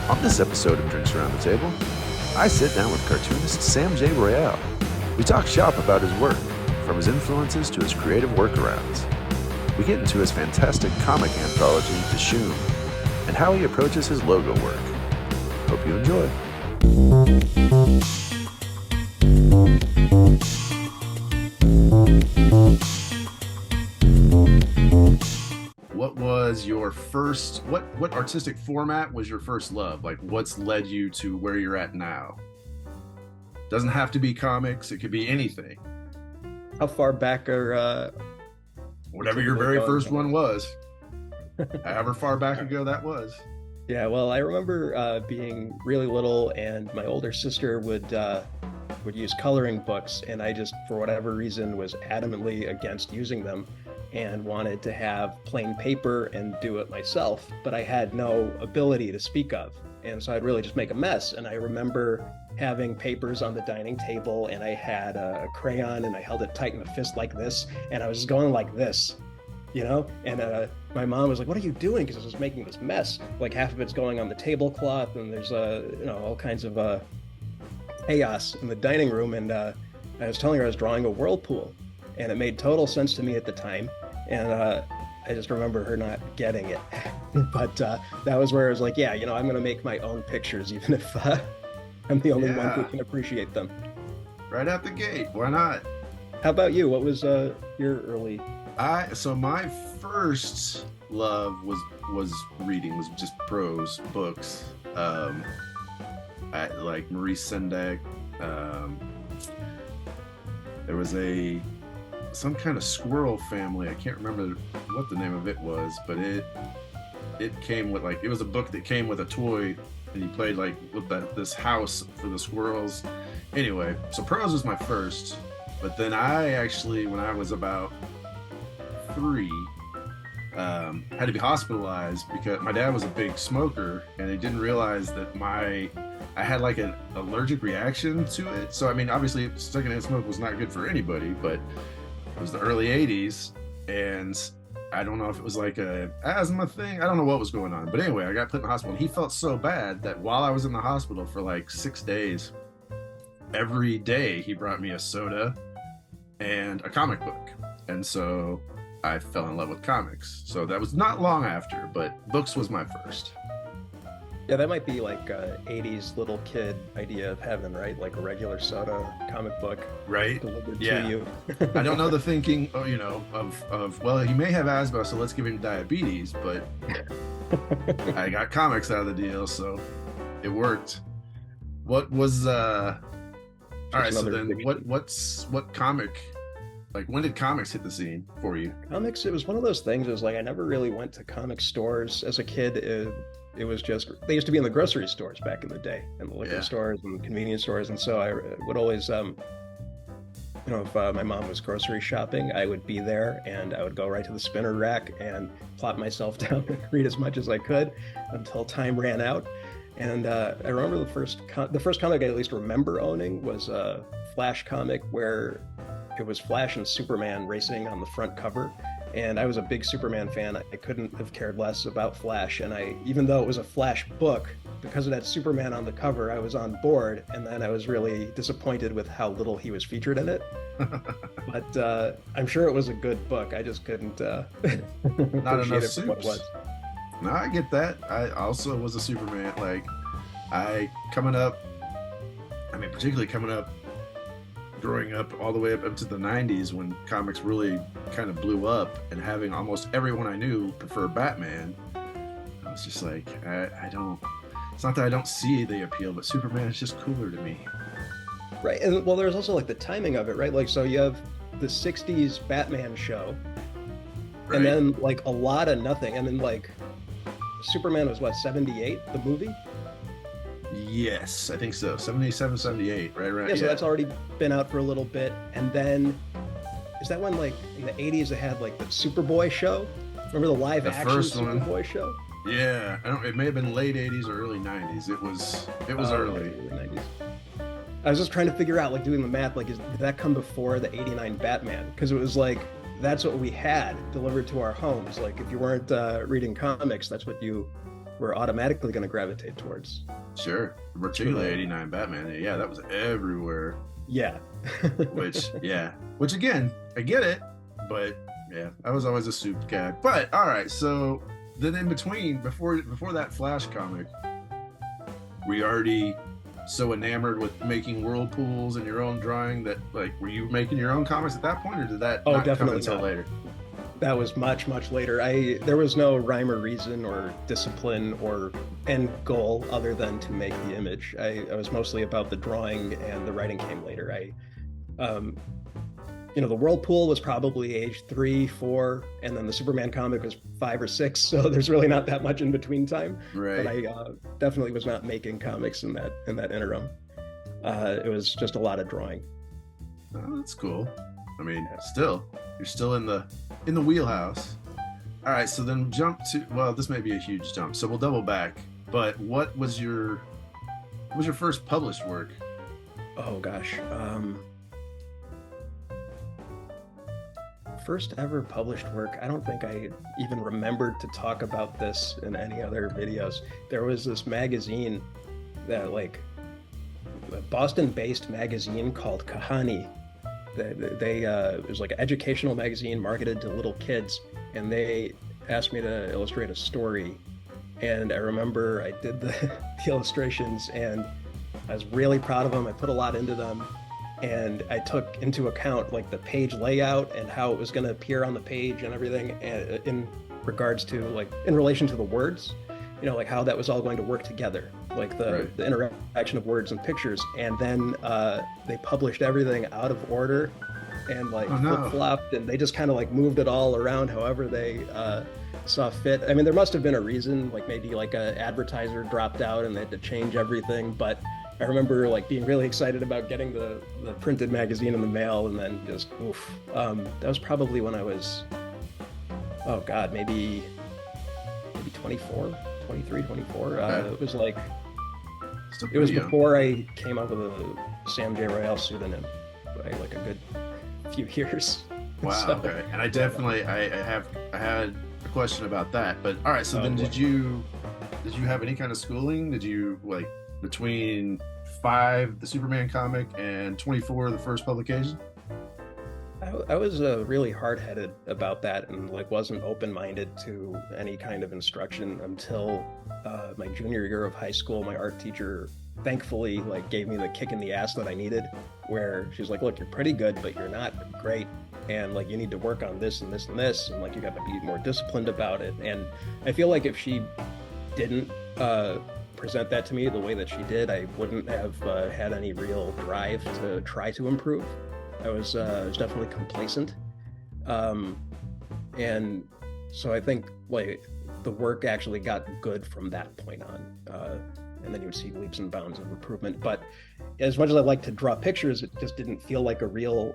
On this episode of Drinks Around the Table, I sit down with cartoonist Sam J. Royale. We talk shop about his work, from his influences to his creative workarounds. We get into his fantastic comic anthology, DISHOOM, and how he approaches his logo work. Hope you enjoy. What was your first, what artistic format was your first love? Like, what's led you to where you're at now? Doesn't have to be comics, it could be anything. How far back are Whatever your very first one was. However far back ago that was. Yeah, well, I remember being really little, and my older sister would use coloring books, and I just, for whatever reason, was adamantly against using them and wanted to have plain paper and do it myself, but I had no ability to speak of. And so I'd really just make a mess. And I remember having papers on the dining table, and I had a crayon, and I held it tight in a fist like this, and I was just going like this, you know? And my mom was like, "What are you doing?" Because I was making this mess. Like, half of it's going on the tablecloth, and there's all kinds of chaos in the dining room. And I was telling her I was drawing a whirlpool, and it made total sense to me at the time. And I just remember her not getting it. But that was where I was like, yeah, I'm going to make my own pictures, even if I'm the only one who can appreciate them. Right out the gate, why not? How about you? What was your early? So my first love was reading, was just prose books. I like Maurice Sendak. There was some kind of squirrel family. I can't remember what the name of it was, but it came with, like, it was a book that came with a toy, and you played like with this house for the squirrels. Anyway, so prose was my first, but then I actually, when I was about 3, had to be hospitalized because my dad was a big smoker, and he didn't realize that I had like an allergic reaction to it. So I mean, obviously secondhand smoke was not good for anybody, but it was the early 80s, and I don't know if it was like a asthma thing. I don't know what was going on. But anyway, I got put in the hospital, and he felt so bad that while I was in the hospital for like 6 days, every day he brought me a soda and a comic book. And so I fell in love with comics. So that was not long after, but books was my first. Yeah, that might be like 80s little kid idea of heaven, right? Like a regular soda, comic book, right? Delivered Yeah. to you. I don't know the thinking, of well, he may have asthma, so let's give him diabetes. But I got comics out of the deal, so it worked. What was all right? So then, what comic? Like, when did comics hit the scene for you? Comics, it was one of those things. It was like I never really went to comic stores as a kid. It was just, they used to be in the grocery stores back in the day, and the liquor stores and convenience stores. And so I would always, if my mom was grocery shopping, I would be there, and I would go right to the spinner rack and plop myself down and read as much as I could until time ran out. And I remember the first comic I at least remember owning was a Flash comic where it was Flash and Superman racing on the front cover. And I was a big Superman fan. I couldn't have cared less about Flash. And even though it was a Flash book, because it had Superman on the cover, I was on board. And then I was really disappointed with how little he was featured in it. But I'm sure it was a good book. I just couldn't Not appreciate enough it for what it was. No, I get that. I also was a Superman. Like, particularly coming up, growing up all the way up to the 90s, when comics really kind of blew up, and having almost everyone I knew prefer Batman, I was just like, I don't, it's not that I don't see the appeal, but Superman is just cooler to me. Right. And well, there's also like the timing of it, right? Like, so you have the 60s Batman show, Right. and then like a lot of nothing. And then like Superman was what, 78, the movie? Yes, I think so. 77, 78, right. Yeah, so that's already been out for a little bit. And then, is that when, like, in the 80s they had like the Superboy show? Remember the live action first one. Superboy show? Yeah, it may have been late 80s or early 90s. It was early. 90s. I was just trying to figure out, like, doing the math, like, did that come before the 89 Batman? Because it was like, that's what we had delivered to our homes. Like, if you weren't reading comics, that's what you we're automatically going to gravitate towards. Sure. Particularly 89 Batman. Yeah, that was everywhere. Yeah. Which again, I get it, but yeah, I was always a soup guy. But all right, so then in between, before that Flash comic, were you already so enamored with making whirlpools and your own drawing that, like, were you making your own comics at that point, or did that not come until later? That was much, much later. There was no rhyme or reason or discipline or end goal other than to make the image. I was mostly about the drawing, and the writing came later. The Whirlpool was probably age 3, 4, and then the Superman comic was 5 or 6. So there's really not that much in between time. Right. But I definitely was not making comics in that interim. It was just a lot of drawing. Oh, that's cool. I mean, you're still in the wheelhouse. All right, so then jump to, well, this may be a huge jump, so we'll double back. But what was your first published work? Oh gosh. First ever published work, I don't think I even remembered to talk about this in any other videos. There was this magazine that, like, a Boston-based magazine called Kahani. It was like an educational magazine marketed to little kids, and they asked me to illustrate a story. And I remember I did the illustrations, and I was really proud of them. I put a lot into them. And I took into account, like, the page layout and how it was going to appear on the page and everything, in regards to, like, in relation to the words, like how that was all going to work together, like the interaction of words and pictures. And then they published everything out of order and, like, flip-flopped, and they just kind of, like, moved it all around however they saw fit. I mean, there must have been a reason, like maybe like a advertiser dropped out and they had to change everything, but I remember, like, being really excited about getting the printed magazine in the mail, and then just oof. That was probably when I was, oh god, maybe 24, 23, 24. It was like, it was before I came up with a Sam J. Royale pseudonym by, like, a good few years. Wow. So, okay. And I definitely I had a question about that. But all right, so then did you have any kind of schooling? Did you, like, between 5, the Superman comic, and 24, the first publication? I was really hard-headed about that, and, like, wasn't open-minded to any kind of instruction until my junior year of high school. My art teacher thankfully, like, gave me the kick in the ass that I needed, where she's like, look, you're pretty good, but you're not great, and, like, you need to work on this and this and this, and, like, you got to be more disciplined about it. And I feel like if she didn't present that to me the way that she did, I wouldn't have had any real drive to try to improve. I was definitely complacent, and so I think, like, the work actually got good from that point on, and then you would see leaps and bounds of improvement. But as much as I like to draw pictures, it just didn't feel like a real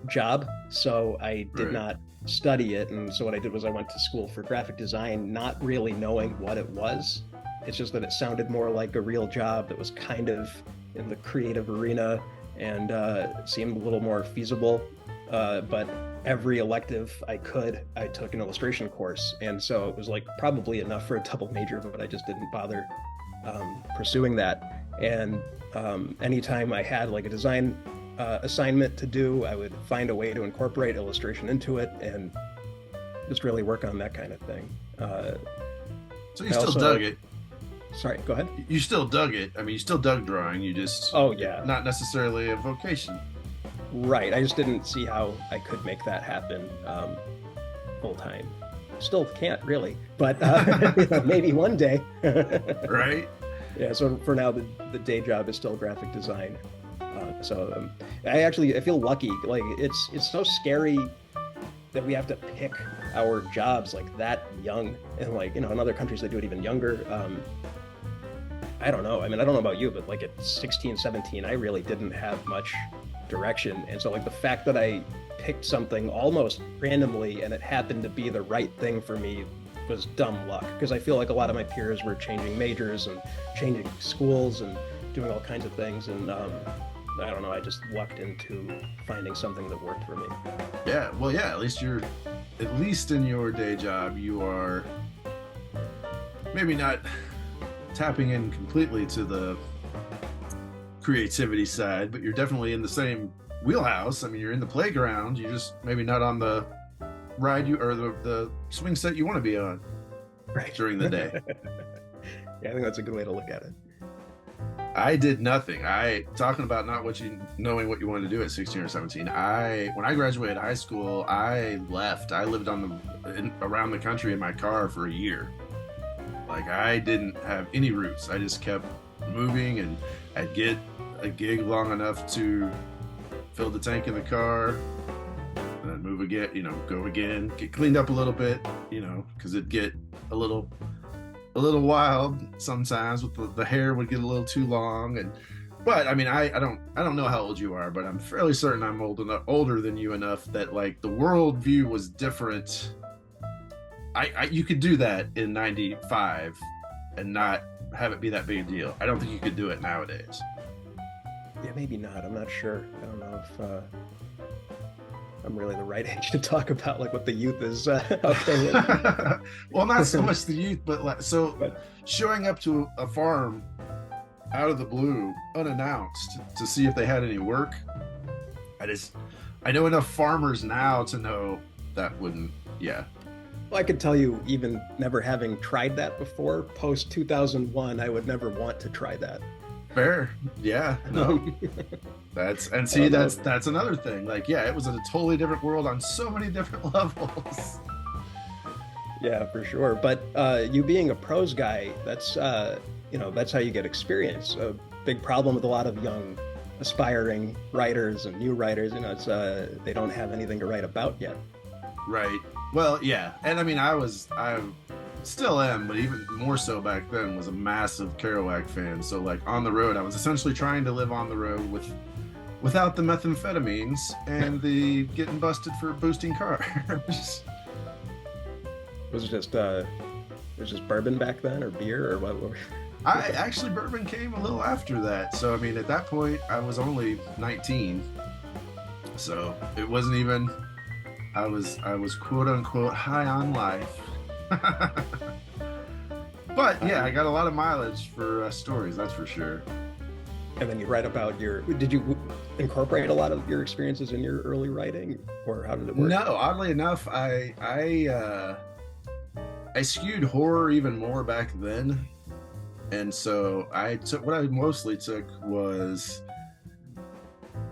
job, so I did not study it. And so what I did was I went to school for graphic design, not really knowing what it was. It's just that it sounded more like a real job that was kind of in the creative arena and seemed a little more feasible. But every elective I took an illustration course. And so it was, like, probably enough for a double major, but I just didn't bother pursuing that. And anytime I had, like, a design assignment to do, I would find a way to incorporate illustration into it and just really work on that kind of thing. So you still dug it? Sorry, go ahead. You still dug it. I mean, you still dug drawing. You just... Oh, yeah. Not necessarily a vocation. Right. I just didn't see how I could make that happen full time. Still can't, really. But maybe one day. Right? Yeah, so for now, the day job is still graphic design. I feel lucky. Like, it's so scary that we have to pick our jobs, like, that young. And, like, in other countries, they do it even younger. I don't know. I mean, I don't know about you, but, like, at 16, 17, I really didn't have much direction. And so, like, the fact that I picked something almost randomly and it happened to be the right thing for me was dumb luck, because I feel like a lot of my peers were changing majors and changing schools and doing all kinds of things. And I don't know, I just lucked into finding something that worked for me. Yeah, well, yeah, at least in your day job, you are maybe not tapping in completely to the creativity side, but you're definitely in the same wheelhouse. I mean, you're in the playground. You're just maybe not on the ride you or the swing set you want to be on Right. during the day. Yeah, I think that's a good way to look at it. I did nothing. I talking about not what you knowing what you wanted to do at 16 or 17. When I graduated high school, I left. I lived around the country in my car for a year. Like, I didn't have any roots. I just kept moving, and I'd get a gig long enough to fill the tank in the car, and then move again, go again, get cleaned up a little bit, because it'd get a little wild sometimes. With the hair would get a little too long, but I mean, I don't know how old you are, but I'm fairly certain I'm older than you enough that, like, the world view was different. You could do that in 95 and not have it be that big a deal. I don't think you could do it nowadays. Yeah, maybe not. I'm not sure. I don't know if I'm really the right age to talk about like what the youth is okay with. Well, not so much the youth, but showing up to a farm out of the blue, unannounced, to see if they had any work. I know enough farmers now to know that wouldn't. Yeah. Well, I could tell you, even never having tried that before, post 2001, I would never want to try that. Fair. Yeah. No. That's another thing. Like, yeah, it was a totally different world on so many different levels. Yeah, for sure. But you being a prose guy, that's that's how you get experience. A big problem with a lot of young aspiring writers and new writers, it's they don't have anything to write about yet. Right. Well, yeah. And I mean, I still am, but even more so back then, was a massive Kerouac fan. So, like, on the road, I was essentially trying to live on the road without the methamphetamines and the getting busted for boosting cars. Was it just bourbon back then, or beer, or what? Actually, bourbon came a little after that. So, I mean, at that point, I was only 19. So it wasn't even. I was quote unquote high on life. But yeah, I got a lot of mileage for stories, that's for sure. And then you write about did you incorporate a lot of your experiences in your early writing, or how did it work? No, oddly enough, I skewed horror even more back then. And so what I mostly took was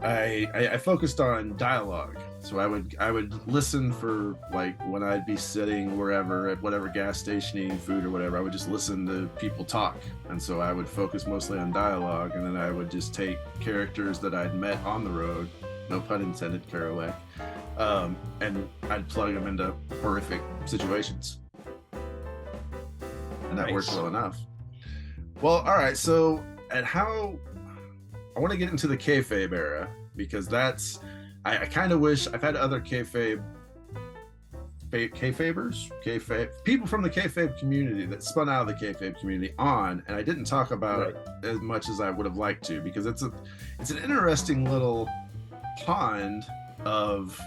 I focused on dialogue. So I would listen for, like, when I'd be sitting wherever at whatever gas station eating food or whatever, I would just listen to people talk. And so I would focus mostly on dialogue, and then I would just take characters that I'd met on the road, no pun intended, Kerouac, and I'd plug them into horrific situations. And that Nice. worked well enough. Well, all right. So I want to get into the kayfabe era, because I kind of wish I've had other kayfabers, people from the kayfabe community that spun out of the kayfabe community on, and I didn't talk about it as much as I would have liked to, because it's an interesting little pond of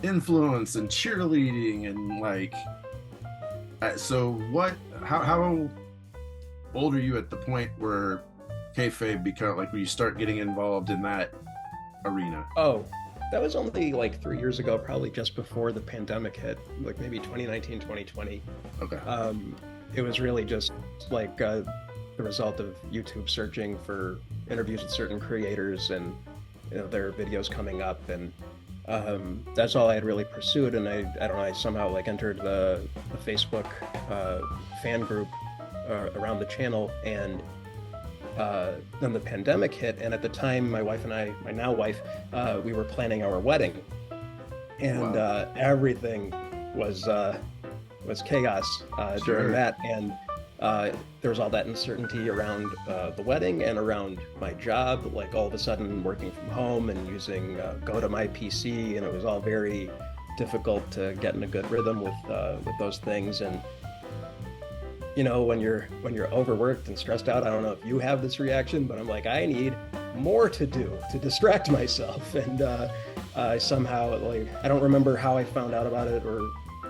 influence and cheerleading and, like, so how old are you at the point where kayfabe become, like, when you start getting involved in that arena? Oh, that was only like 3 years ago, probably just before the pandemic hit, like maybe 2019, 2020. Okay. It was really just like the result of YouTube searching for interviews with certain creators, and their videos coming up, and that's all I had really pursued. And I don't know, I somehow like entered the Facebook fan group around the channel, and then the pandemic hit, and at the time my wife and I, my now wife, we were planning our wedding, and wow. Everything was chaos during that, and there was all that uncertainty around the wedding and around my job, like all of a sudden working from home and using Go to my PC, and it was all very difficult to get in a good rhythm with those things. And when you're overworked and stressed out, I don't know if you have this reaction, but I'm like, I need more to do to distract myself. And I somehow, like, I don't remember how I found out about it or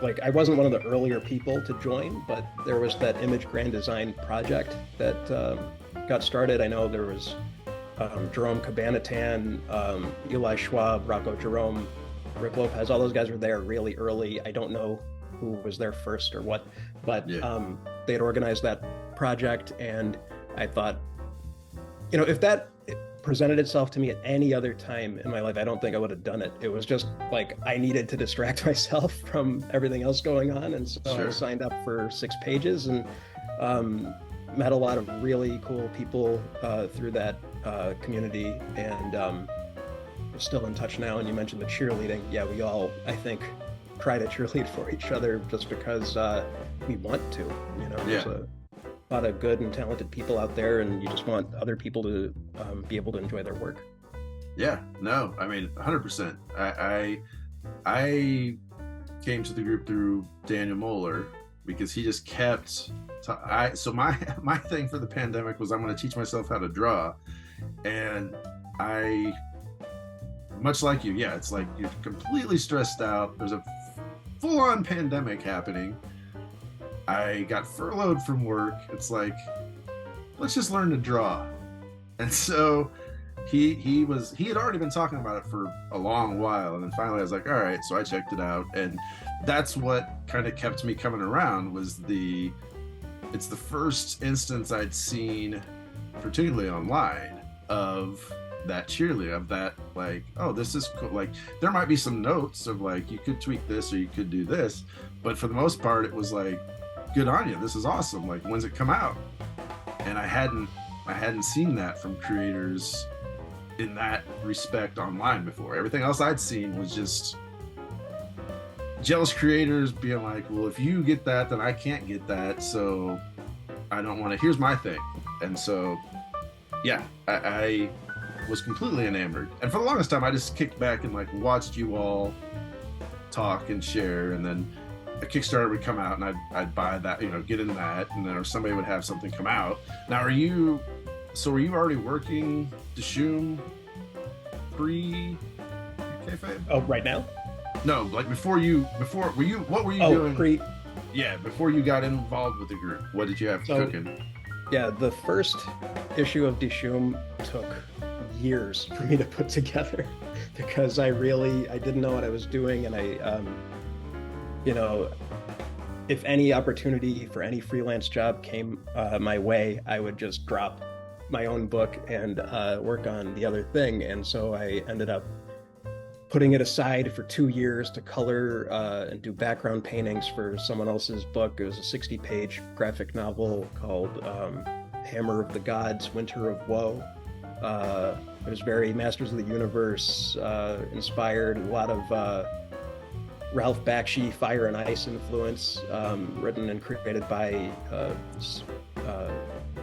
like I wasn't one of the earlier people to join, but there was that image grand design project that got started. I know there was Jerome Cabanatan, Eli Schwab, Rocco Jerome, Rick Lopez. All those guys were there really early. I don't know who was there first or what, but they had organized that project, and I thought, you know, if that presented itself to me at any other time in my life, I don't think I would have done it. It was just like I needed to distract myself from everything else going on, and so I signed up for 6 pages and met a lot of really cool people through that community, and still in touch now. And you mentioned the cheerleading. Yeah, we all, I think, try to cheerlead for each other just because we want to. You know, there's a lot of good and talented people out there, and you just want other people to be able to enjoy their work. Yeah, no, I mean, 100%. I came to the group through Daniel Moeller because he just kept. So my thing for the pandemic was I'm going to teach myself how to draw, and I, much like you, yeah, it's like you're completely stressed out. There's a full-on pandemic happening. I got furloughed from work. It's like, let's just learn to draw. And so he had already been talking about it for a long while, and then finally I was like, all right. So I checked it out, and that's what kind of kept me coming around. It's the first instance I'd seen, particularly online, of that cheerleader, of that, like, oh, this is cool. Like, there might be some notes of like, you could tweak this or you could do this, but for the most part it was like, good on you, this is awesome, like, when's it come out? And I hadn't seen that from creators in that respect online before. Everything else I'd seen was just jealous creators being like, well, if you get that, then I can't get that, so I don't want to, here's my thing. And so yeah, I was completely enamored, and for the longest time I just kicked back and like watched you all talk and share, and then a Kickstarter would come out and I'd buy that, you know, get in that, and then or somebody would have something come out. Now, were you already working DISHOOM pre-kayfabe? Oh, right now? No, like what were you doing? Before you got involved with the group, what did you have cooking? Yeah, the first issue of DISHOOM took years for me to put together because I didn't know what I was doing, and I you know, if any opportunity for any freelance job came my way, I would just drop my own book and work on the other thing. And so I ended up putting it aside for 2 years to color and do background paintings for someone else's book. It was a 60-page graphic novel called Hammer of the Gods, Winter of Woe. It was very Masters of the Universe inspired, a lot of Ralph Bakshi Fire and Ice influence, written and created by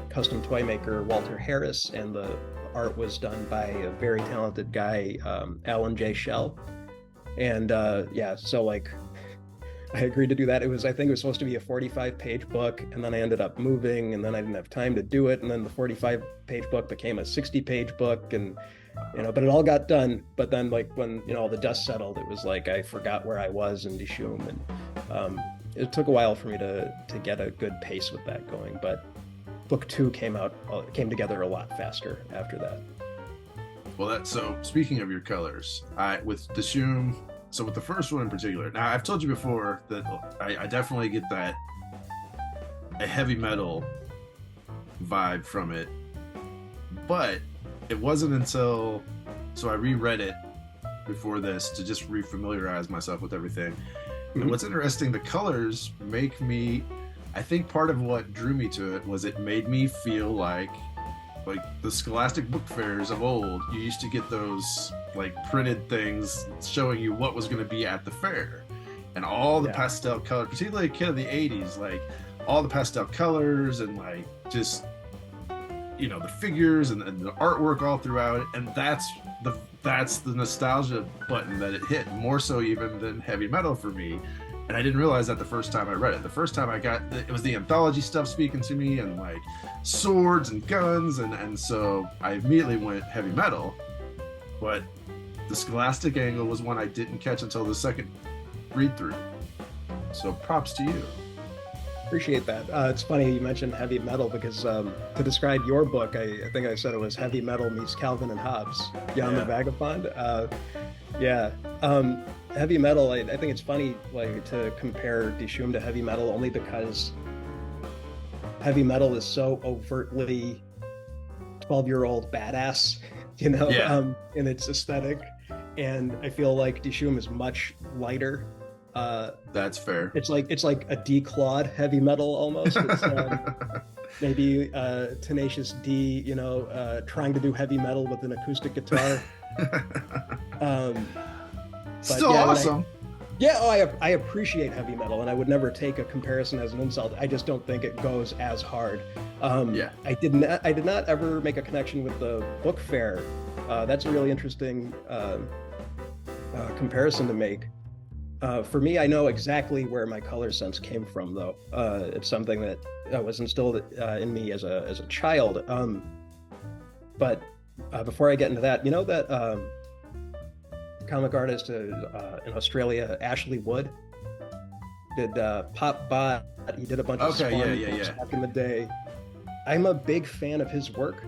custom toy maker Walter Harris, and the art was done by a very talented guy, Alan J. Shell. And so like I agreed to do that. I think it was supposed to be a 45-page book, and then I ended up moving, and then I didn't have time to do it, and then the 45-page book became a 60-page book, and you know, but it all got done. But then, like, when, you know, all the dust settled, it was like I forgot where I was in DISHOOM, and it took a while for me to get a good pace with that going. But book 2 came together a lot faster after that. Well, so speaking of your colors, with DISHOOM, so with the first one in particular, now I've told you before that I definitely get that a heavy metal vibe from it, but it wasn't until, so I reread it before this to just refamiliarize myself with everything. Mm-hmm. And what's interesting, the colors make me, I think part of what drew me to it was it made me feel like the Scholastic book fairs of old. You used to get those like printed things showing you what was going to be at the fair, and all the pastel colors, particularly a kid of the 80s, like all the pastel colors and like just, you know, the figures and the artwork all throughout it. And that's the nostalgia button that it hit, more so even than heavy metal for me. And I didn't realize that the first time I read it. The first time I got it was the anthology stuff speaking to me, and like swords and guns, and so I immediately went heavy metal. But the Scholastic angle was one I didn't catch until the second read through. So props to you. Appreciate that. It's funny you mentioned heavy metal because to describe your book, I think I said it was heavy metal meets Calvin and Hobbes, Jan the Yeah. Vagabond. Yeah. Heavy metal, I think it's funny like to compare DISHOOM to heavy metal only because heavy metal is so overtly 12-year-old badass, Yeah. in its aesthetic. And I feel like DISHOOM is much lighter. That's fair. It's like a declawed heavy metal almost. It's maybe Tenacious D, trying to do heavy metal with an acoustic guitar. Um, but Still yeah, awesome. I appreciate heavy metal, and I would never take a comparison as an insult. I just don't think it goes as hard. Yeah. I did not ever make a connection with the book fair. That's a really interesting comparison to make. For me, I know exactly where my color sense came from, though. It's something that was instilled in me as a child. But before I get into that, you know that comic artist in Australia, Ashley Wood, did Pop Bot. He did a bunch of Okay, Spawn yeah. books back in the day. I'm a big fan of his work.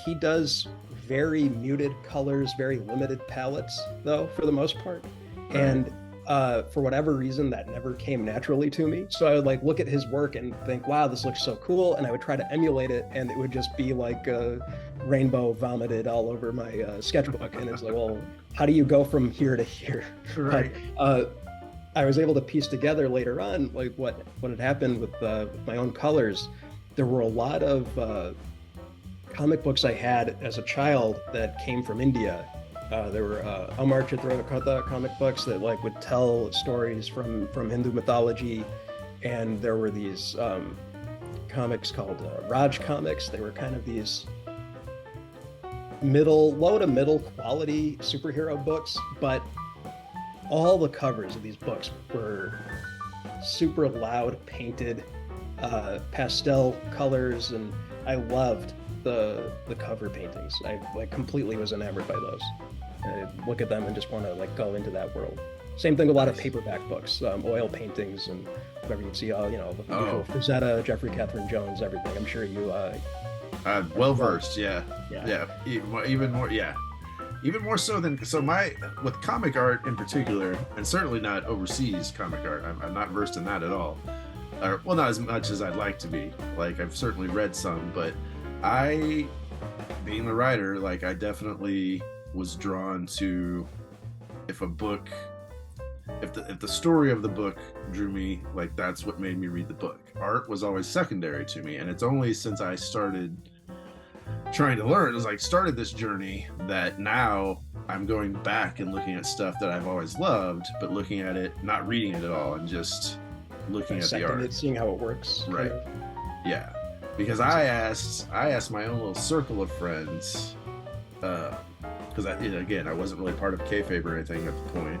He does very muted colors, very limited palettes, though, for the most part. And for whatever reason, that never came naturally to me. So I would like look at his work and think, wow, this looks so cool. And I would try to emulate it, and it would just be like rainbow vomited all over my sketchbook. And it's like, well, how do you go from here to here? Right. But I was able to piece together later on, like what had happened with my own colors. There were a lot of comic books I had as a child that came from India. There were Amar Chitrarakota comic books that like would tell stories from Hindu mythology, and there were these comics called Raj comics. They were kind of these low to middle quality superhero books, but all the covers of these books were super loud painted pastel colors, and I loved the cover paintings. I like completely was enamored by those. I look at them and just want to like go into that world. Same thing, a lot of paperback books, oil paintings, and whatever you see, the usual Frazetta, Jeffrey Catherine Jones, everything. I'm sure you Well versed, yeah. Even more so than with comic art in particular, and certainly not overseas comic art. I'm not versed in that at all. Well, not as much as I'd like to be. Like, I've certainly read some, but being a writer, like, I definitely was drawn to if the story of the book drew me, like, that's what made me read the book. Art was always secondary to me, and it's only since I started trying to learn, started this journey, that now I'm going back and looking at stuff that I've always loved, but looking at it, not reading it at all, and just looking at the art, seeing how it works. Right. Yeah. Because I asked my own little circle of friends, because I wasn't really part of kayfabe or anything at the point.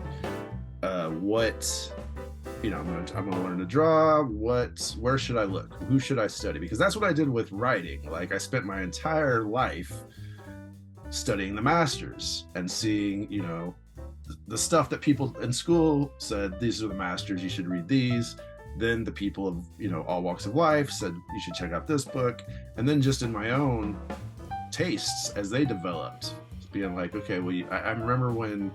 I'm gonna learn to draw. Where should I look? Who should I study? Because that's what I did with writing. Like, I spent my entire life studying the masters and seeing, the stuff that people in school said, these are the masters, you should read these. Then the people of, all walks of life said, you should check out this book. And then just in my own tastes as they developed, being like, okay, well, I remember when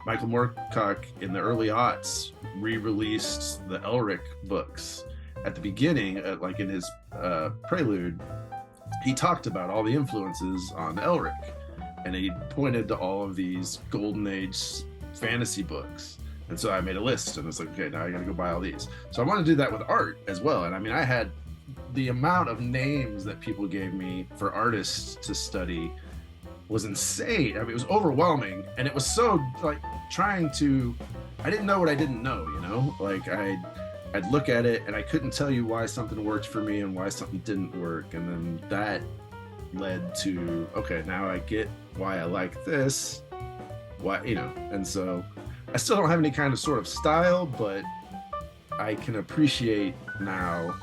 Michael Moorcock in the early aughts re-released the Elric books. At the beginning, like in his prelude, he talked about all the influences on Elric, and he pointed to all of these golden age fantasy books. And so I made a list, and it's like, okay, now I gotta go buy all these. So I want to do that with art as well. And I mean, I had the amount of names that people gave me for artists to study was insane. I mean, it was overwhelming, and it was so like I didn't know what I didn't know, like I'd look at it and I couldn't tell you why something worked for me and why something didn't work. And then that led to, okay, now I get why I like this, and so I still don't have any kind of sort of style, but I can appreciate now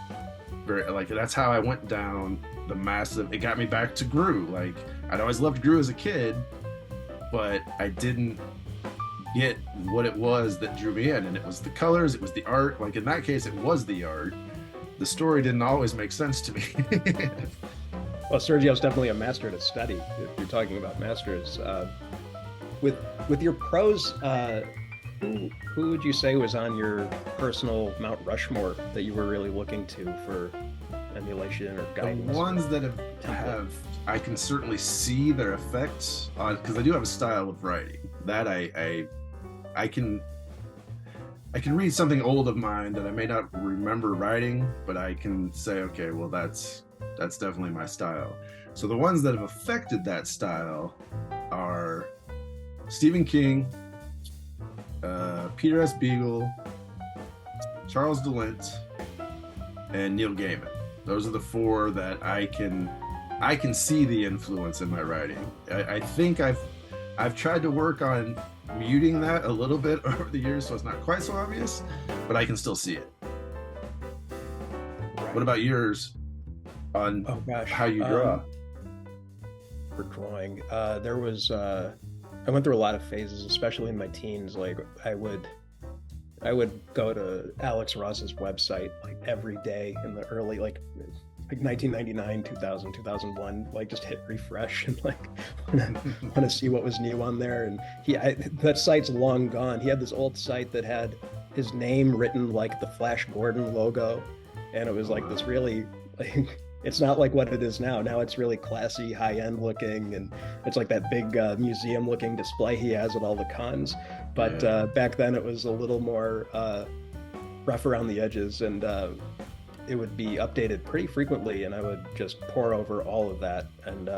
that's how I went down the massive, it got me back to Gru. Like, I'd always loved Gru as a kid, but I didn't get what it was that drew me in. And it was the colors, it was the art. Like in that case, it was the art. The story didn't always make sense to me. Well, Sergio's definitely a master at study. If you're talking about masters, with your prose, who would you say was on your personal Mount Rushmore that you were really looking to for emulation or guidance? The ones that have I can certainly see their effects on, because I do have a style of writing that I can read something old of mine that I may not remember writing, but I can say, okay, well that's definitely my style. So the ones that have affected that style are Stephen King, Peter S. Beagle, Charles DeLint, and Neil Gaiman. Those are the four that I can see the influence in my writing. I think I've tried to work on muting that a little bit over the years so it's not quite so obvious, but I can still see it. Right. What about yours on how you draw? For drawing, there was I went through a lot of phases, especially in my teens. Like I would go to Alex Ross's website like every day in the early like 1999, 2000, 2001, like just hit refresh and like want to see what was new on there. And that site's long gone. He had this old site that had his name written like the Flash Gordon logo, and it was like this really like, it's not like what it is now. Now it's really classy, high-end looking, and it's like that big museum-looking display he has at all the cons. But back then it was a little more rough around the edges, and it would be updated pretty frequently, and I would just pour over all of that and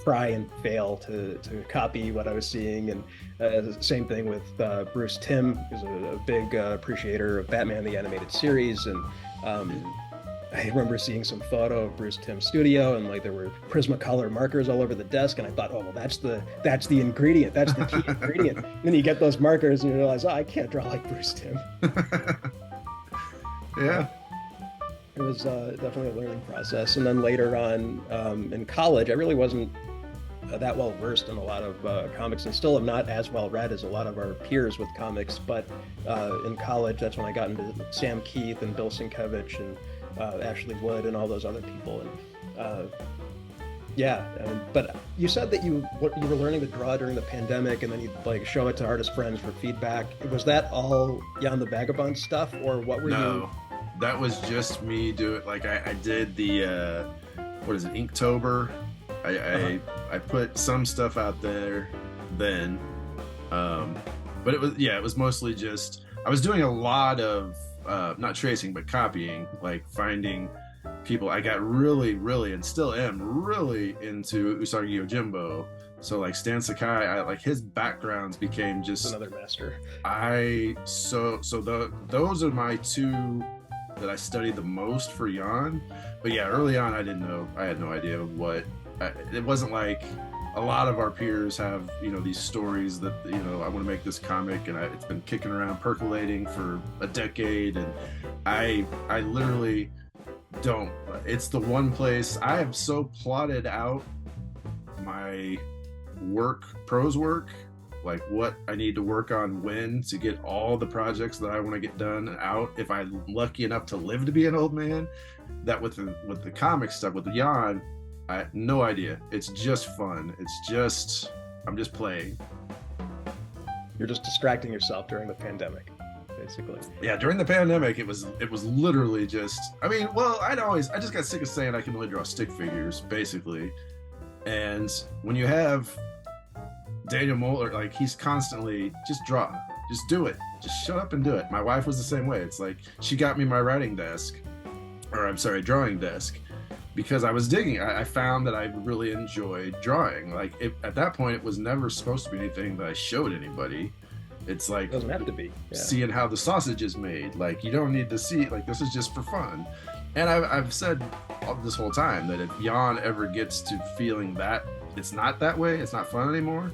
try and fail to copy what I was seeing. And same thing with Bruce Timm, who's a big appreciator of Batman the Animated Series, and I remember seeing some photo of Bruce Timm's studio, and like there were Prismacolor markers all over the desk, and I thought, oh well, that's the ingredient, that's the key ingredient. And then you get those markers and you realize, oh, I can't draw like Bruce Timm. Yeah, it was definitely a learning process. And then later on in college, I really wasn't that well versed in a lot of comics, and still am not as well read as a lot of our peers with comics. But in college, that's when I got into Sam Keith and Bill Sienkiewicz and Ashley Wood and all those other people. And but you said that you were learning to draw during the pandemic, and then you'd like show it to artist friends for feedback. Was that all Jan the Vagabond stuff, or what were you? No, that was just me doing. Like I did the what is it, Inktober? I put some stuff out there then, but it was mostly just I was doing a lot of not tracing but copying, like finding people. I got really and still am really into Usagi Yojimbo. So like Stan Sakai, like his backgrounds became just another master. Those are my two that I studied the most for Jan. But yeah, early on I didn't know. I had no idea what. It wasn't like a lot of our peers have, these stories that, I want to make this comic, and it's been kicking around, percolating for a decade, and I literally don't. It's the one place I have so plotted out my prose work, like what I need to work on when to get all the projects that I want to get done out, if I'm lucky enough to live to be an old man, that with the comic stuff, with the Jan, I had no idea. It's just fun. I'm just playing. You're just distracting yourself during the pandemic, basically. Yeah, during the pandemic, it was literally just. I mean, well, I just got sick of saying I can only draw stick figures, basically. And when you have Daniel Moeller, like he's constantly just draw, just do it, just shut up and do it. My wife was the same way. It's like she got me my drawing desk, because I was digging. I found that I really enjoyed drawing. Like at that point, it was never supposed to be anything that I showed anybody. It's like, it doesn't have to be. Yeah. Seeing how the sausage is made. Like you don't need to see. Like this is just for fun. And I've said this whole time that if Jan ever gets to feeling that it's not that way, it's not fun anymore,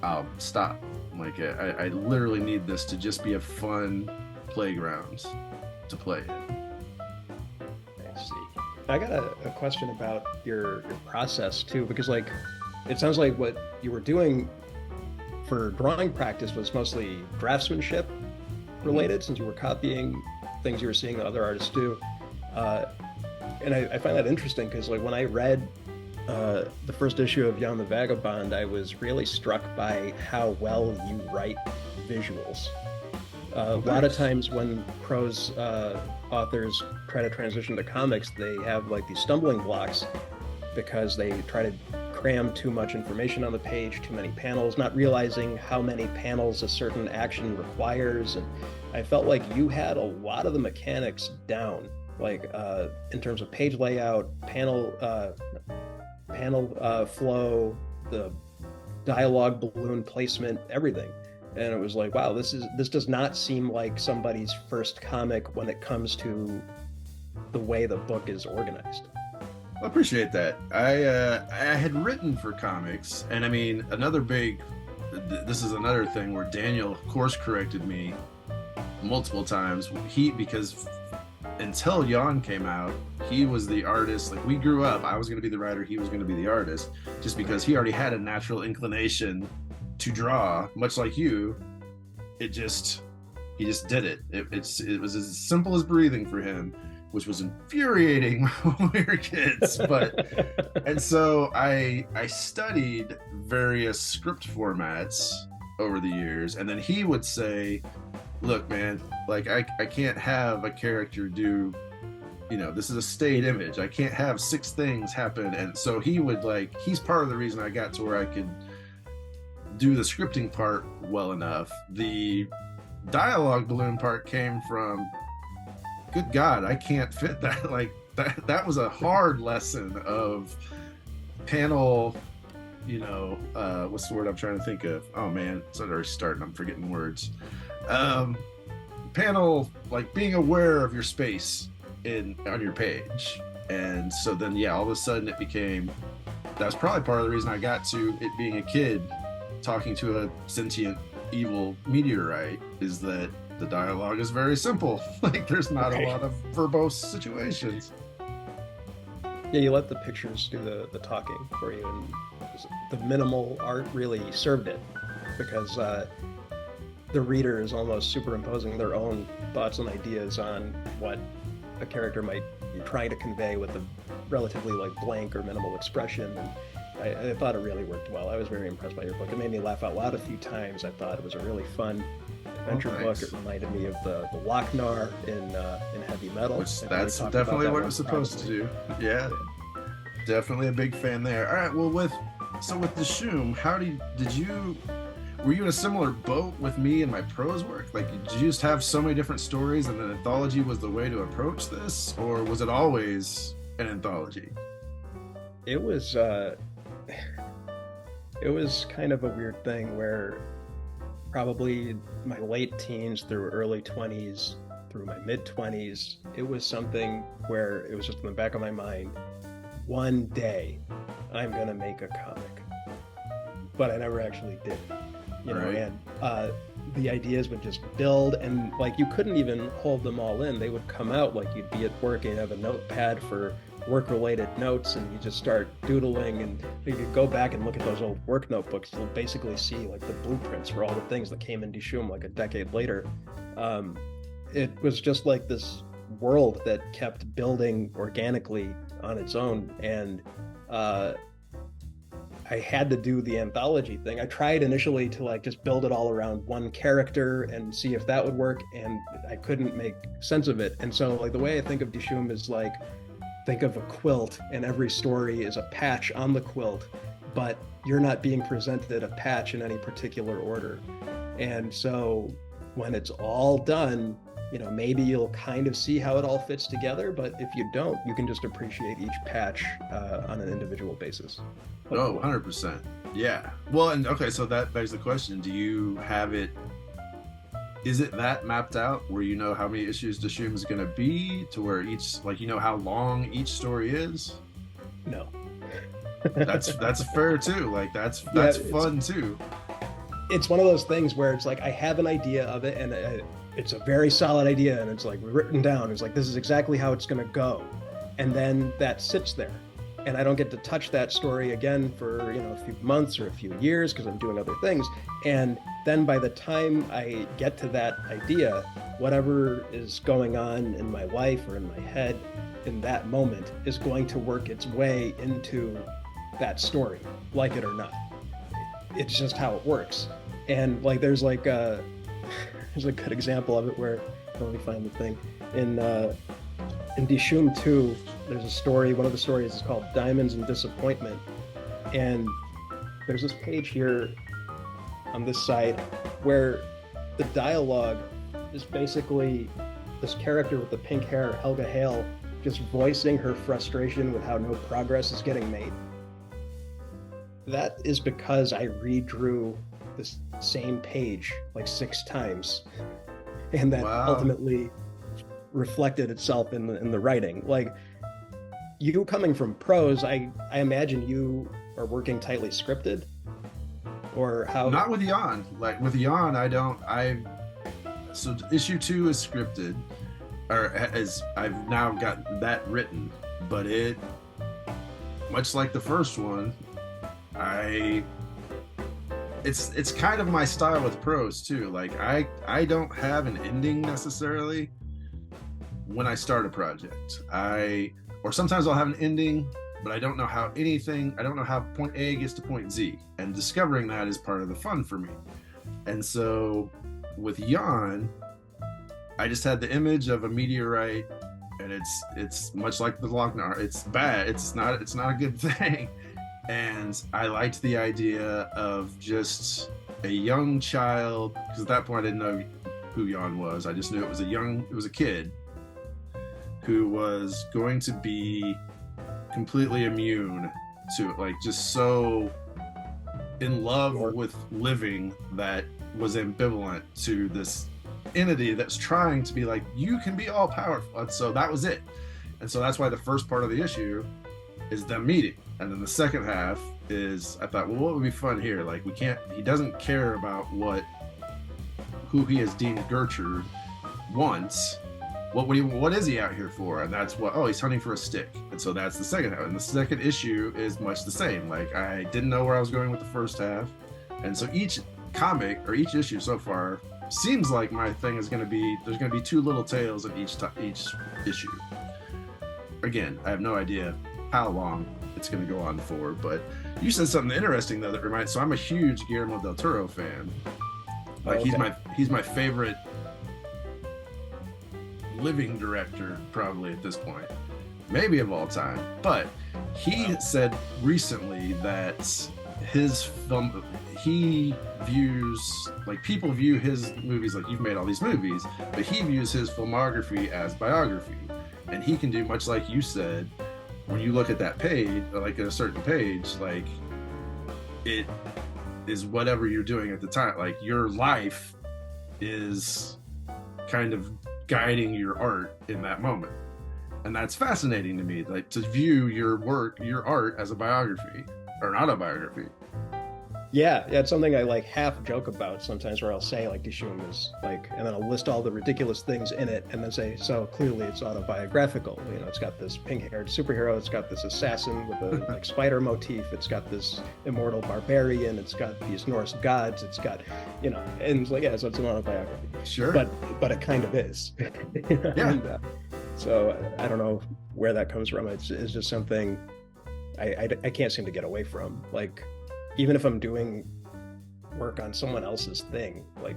I'll stop. Like I literally need this to just be a fun playground to play in. I got a question about your process too, because like it sounds like what you were doing for drawing practice was mostly draftsmanship related, since you were copying things you were seeing other artists do. And I find that interesting because, like, when I read the first issue of Jan the Vagabond, I was really struck by how well you write visuals. A lot of times when prose authors try to transition to comics, they have like these stumbling blocks because they try to cram too much information on the page, too many panels, not realizing how many panels a certain action requires. And I felt like you had a lot of the mechanics down, like in terms of page layout, panel flow, the dialogue balloon placement, everything. And it was like, wow, this does not seem like somebody's first comic when it comes to the way the book is organized. I appreciate that. I had written for comics, and I mean, this is another thing where Daniel course corrected me multiple times. Because until Jan came out, he was the artist. Like, we grew up, I was going to be the writer, he was going to be the artist, just because he already had a natural inclination to draw, much like you. He just did it. It was as simple as breathing for him, which was infuriating when we were kids. And so I studied various script formats over the years, and then he would say, look, man, like I can't have a character do, this is a stayed image, I can't have 6 things happen. And so he would, like, he's part of the reason I got to where I could do the scripting part well enough. The dialogue balloon part came from, good God, I can't fit that. Like, that was a hard lesson of panel, what's the word I'm trying to think of? Oh man, it's already starting, I'm forgetting words. Panel, like, being aware of your space on your page. And so then, yeah, all of a sudden it became, that's probably part of the reason I got to it being a kid talking to a sentient evil meteorite, is that the dialogue is very simple. Like, there's not a lot of verbose situations. Yeah, you let the pictures do the talking for you, and the minimal art really served it, because the reader is almost superimposing their own thoughts and ideas on what a character might be trying to convey with a relatively, like, blank or minimal expression. And I thought it really worked well. I was very impressed by your book. It made me laugh out loud a few times. I thought it was a really fun adventure book. It reminded me of the Lochnar in Heavy Metal. That's definitely what it was supposed to do. Yeah, definitely a big fan there. All right, well, with DISHOOM, were you in a similar boat with me and my prose work? Like, did you just have so many different stories and an anthology was the way to approach this, or was it always an anthology? It was kind of a weird thing where probably my late teens through early 20s through my mid 20s, it was something where it was just in the back of my mind, one day I'm gonna make a comic, but I never actually did. And the ideas would just build, and like, you couldn't even hold them all in. They would come out, like, you'd be at work and you have a notepad for work-related notes, and you just start doodling, and you could go back and look at those old work notebooks. You'll basically see, like, the blueprints for all the things that came in DISHOOM like a decade later. It was just like this world that kept building organically on its own, and I had to do the anthology thing. I tried initially to, like, just build it all around one character and see if that would work, and I couldn't make sense of it. And so, like, the way I think of DISHOOM is, like, think of a quilt, and every story is a patch on the quilt, but you're not being presented a patch in any particular order. And so when it's all done, maybe you'll kind of see how it all fits together, but if you don't, you can just appreciate each patch on an individual basis. Oh, 100%. Yeah. Well, and okay, so that begs the question, do you have it, is it that mapped out where you know how many issues DISHOOM is going to be, to where each, like, how long each story is? No. That's fair too. Like, that's fun too. It's one of those things where it's like, I have an idea of it, and it's a very solid idea, and it's like written down. It's like, this is exactly how it's going to go. And then that sits there. and I don't get to touch that story again for, you know, a few months or a few years because I'm doing other things. And then by the time I get to that idea, whatever is going on in my life or in my head in that moment is going to work its way into that story, like it or not. It's just how it works. And like there's like a there's a good example of it where, let me find the thing, in DISHOOM 2, there's a story, one of the stories is called Diamonds and Disappointment. And there's this page here on this side where the dialogue is basically this character with the pink hair, Helga Hale, just voicing her frustration with how no progress is getting made. That is because I redrew this same page like 6 times. And that ultimately reflected itself in the writing. Like, you coming from prose, I imagine you are working tightly scripted, or how? Not with Jan. Like with Jan, so issue 2 is scripted, or as I've now got that written, but it, much like the first one, it's kind of my style with prose too. Like I don't have an ending necessarily when I start a project. Or sometimes I'll have an ending, but I don't know how point A gets to point Z, and discovering that is part of the fun for me. And so with Jan, I just had the image of a meteorite, and it's much like the Lochnar. It's bad. It's not a good thing. And I liked the idea of just a young child, because at that point I didn't know who Jan was. I just knew it was a kid who was going to be completely immune to it, like just so in love with living that was ambivalent to this entity that's trying to be like, you can be all powerful. And so that was it. And so that's why the first part of the issue is them meeting. And then the second half is, I thought, well, what would be fun here? Like, he doesn't care about who he has deemed Gertrude wants. What is he out here for? And that's he's hunting for a stick. And so that's the second half. And the second issue is much the same. Like, I didn't know where I was going with the first half. And so each comic or each issue so far seems like my thing is going to be, there's going to be 2 little tales in each issue. Again, I have no idea how long it's going to go on for, but you said something interesting though that reminds. So I'm a huge Guillermo del Toro fan. Like, okay. he's my favorite living director probably at this point, maybe of all time. But he said recently that his film, he views, like, people view his movies like, you've made all these movies, but he views his filmography as biography, and he can do much like you said. When you look at that page, like at a certain page, like, it is whatever you're doing at the time. Like, your life is kind of guiding your art in that moment. And that's fascinating to me, like, to view your work, your art, as a biography or an autobiography. Yeah, it's something I like half joke about sometimes, where I'll say like DISHOOM is like, and then I'll list all the ridiculous things in it and then say, so clearly it's autobiographical. You know, it's got this pink-haired superhero, it's got this assassin with a like spider motif, it's got this immortal barbarian, it's got these Norse gods, it's got, you know, and it's like, yeah, so it's an autobiography. Sure. But it kind of is. Yeah. And, so I don't know where that comes from. It's just something I can't seem to get away from. Like, even if I'm doing work on someone else's thing, like,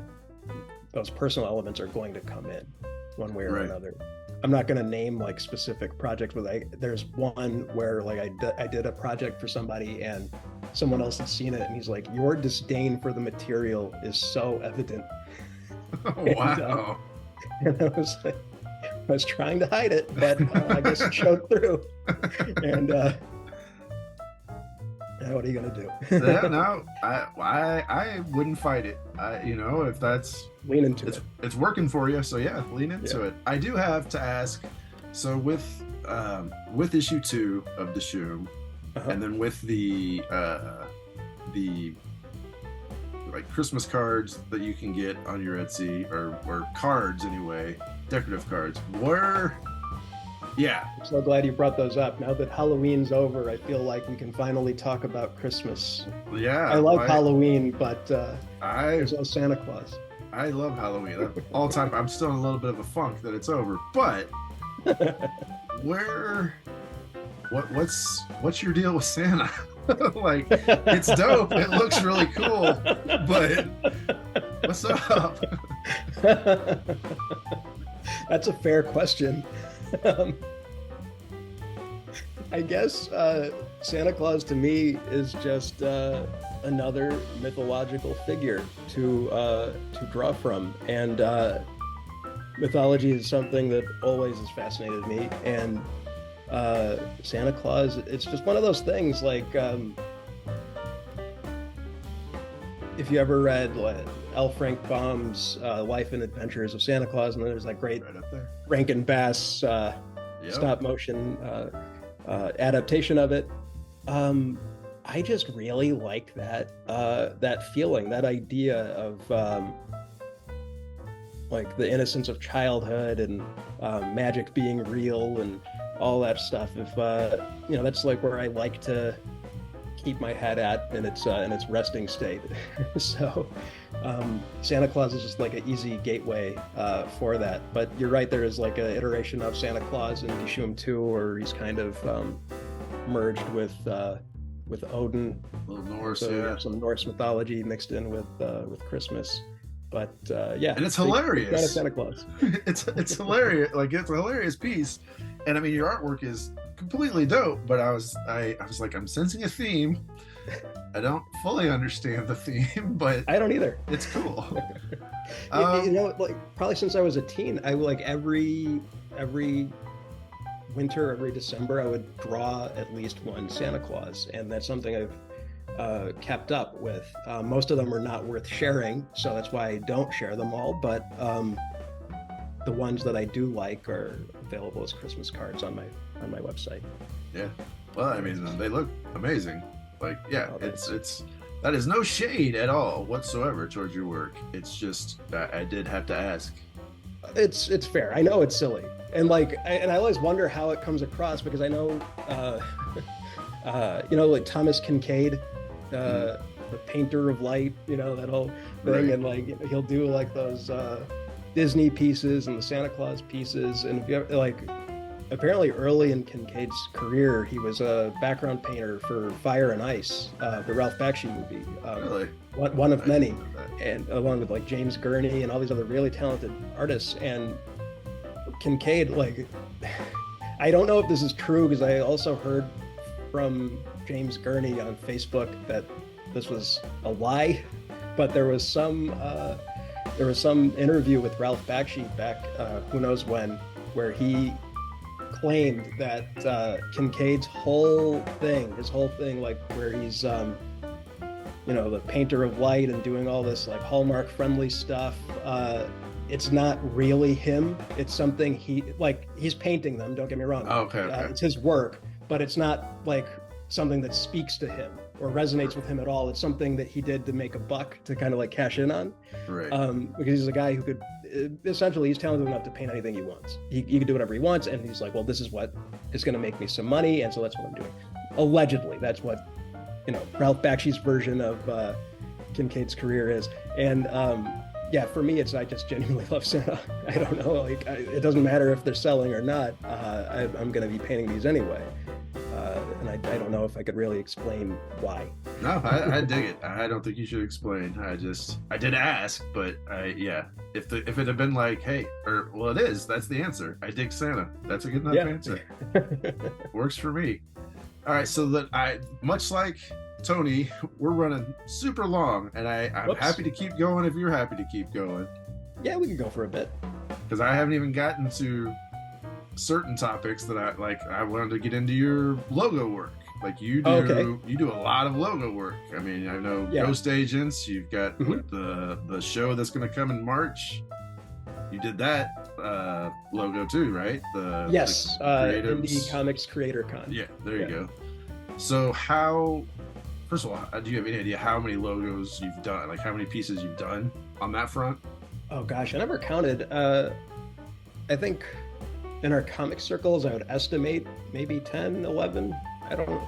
those personal elements are going to come in one way or another. I'm not going to name like specific projects, but there's one where like I did a project for somebody and someone else had seen it, and he's like, your disdain for the material is so evident. Wow. And I was like, I was trying to hide it, but I guess it showed through. And what are you gonna do? Yeah, no, I wouldn't fight it. If that's lean into it. It's working for you, so yeah, lean into it. I do have to ask. So with issue 2 of DISHOOM, and then with the like Christmas cards that you can get on your Etsy, or cards anyway, decorative cards. Yeah, I'm so glad you brought those up. Now that Halloween's over, I feel like we can finally talk about Christmas. I yeah. like Halloween, but I there's no Santa Claus. I love Halloween. All time. I'm still in a little bit of a funk that it's over. But where? What's your deal with Santa? Like, it's dope. It looks really cool. But what's up? That's a fair question. Um, I guess Santa Claus to me is just another mythological figure to draw from, and mythology is something that always has fascinated me. And Santa Claus, it's just one of those things. Like, if you ever read L. Frank Baum's Life and Adventures of Santa Claus, and then there's that great Right up there. Rankin Bass Yep. stop motion adaptation of it. I just really like that feeling, that idea of like the innocence of childhood and magic being real and all that stuff. If that's like where I like to keep my head at in its resting state. So Santa Claus is just like an easy gateway for that. But you're right, there is like an iteration of Santa Claus in DISHOOM 2, where he's kind of merged with Odin. A little Norse, So yeah. some Norse mythology mixed in with Christmas. But yeah, And it's big fan of hilarious. Santa Claus. It's hilarious. Like, it's a hilarious piece. And I mean, your artwork is completely dope. But I was like, I'm sensing a theme. I don't fully understand the theme, but I don't either. it's cool. Like probably since I was a teen, I would like every winter, every December, I would draw at least one Santa Claus, and that's something I've kept up with. Most of them are not worth sharing, so that's why I don't share them all. But the ones that I do like are available as Christmas cards on my website. Yeah. Well, I mean, they look amazing. Like, yeah, Oh, it's that is no shade at all whatsoever towards your work. It's just I did have to ask. It's fair. I know it's silly, and like, I always wonder how it comes across, because I know, like Thomas Kincaid, the painter of light, that whole thing, Right. and like he'll do like those Disney pieces and the Santa Claus pieces, and if you ever, like, apparently early in Kincaid's career, he was a background painter for Fire and Ice, the Ralph Bakshi movie. Really? One of I many. didn't know that. And along with like James Gurney and all these other really talented artists. And Kincaid, like, I don't know if this is true, because I also heard from James Gurney on Facebook that this was a lie, but there was some interview with Ralph Bakshi back who knows when, where he claimed that Kincaid's whole thing, like where he's the painter of light and doing all this like Hallmark friendly stuff, it's not really him. It's something he's painting them, don't get me wrong. Oh, okay. It's his work, but it's not like something that speaks to him or resonates with him at all. It's something that he did to make a buck, to kind of like cash in on. Right. Because he's a guy who could essentially, he's talented enough to paint anything he wants. He can do whatever he wants, and he's like, well, this is what is going to make me some money, and so that's what I'm doing. Allegedly, that's what Ralph Bakshi's version of Kincaid's career is. And yeah, for me, I just genuinely love Santa. I don't know, like, it doesn't matter if they're selling or not. I'm going to be painting these anyway, and I don't know if I could really explain why. No, I dig it. I don't think you should explain. I did ask, but if it had been like, hey, it is, that's the answer. I dig Santa. That's a good enough answer. Works for me. All right, so that much like Tony, we're running super long, and I'm Whoops. happy to keep going if you're happy to keep going, Yeah, we can go for a bit. because I haven't even gotten to certain topics that I wanted to get into your logo work. Like, you do, Okay. you do a lot of logo work. I mean, I know Ghost Agents. You've got the show that's going to come in March. You did that logo too, right? Yes, the creatives. Indie Comics Creator Con. Yeah, there you go. So first of all, do you have any idea how many logos you've done? Like, how many pieces you've done on that front? Oh gosh, I never counted. I think in our comic circles, I would estimate maybe 10, 11.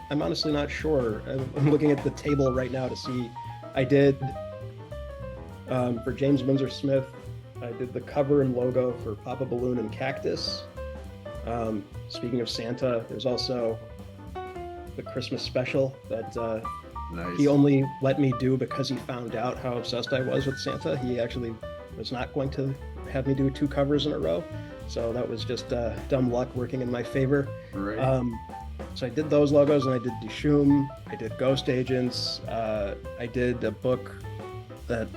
I'm honestly not sure. I'm looking at the table right now to see. I did, for James Windsor Smith, I did the cover and logo for Papa Balloon and Cactus. Speaking of Santa, there's also the Christmas special that Nice. he only let me do because he found out how obsessed I was with Santa. He actually was not going to have me do 2 covers in a row. So that was just dumb luck working in my favor. Right. So I did those logos, and I did DISHOOM, I did Ghost Agents, I did a book that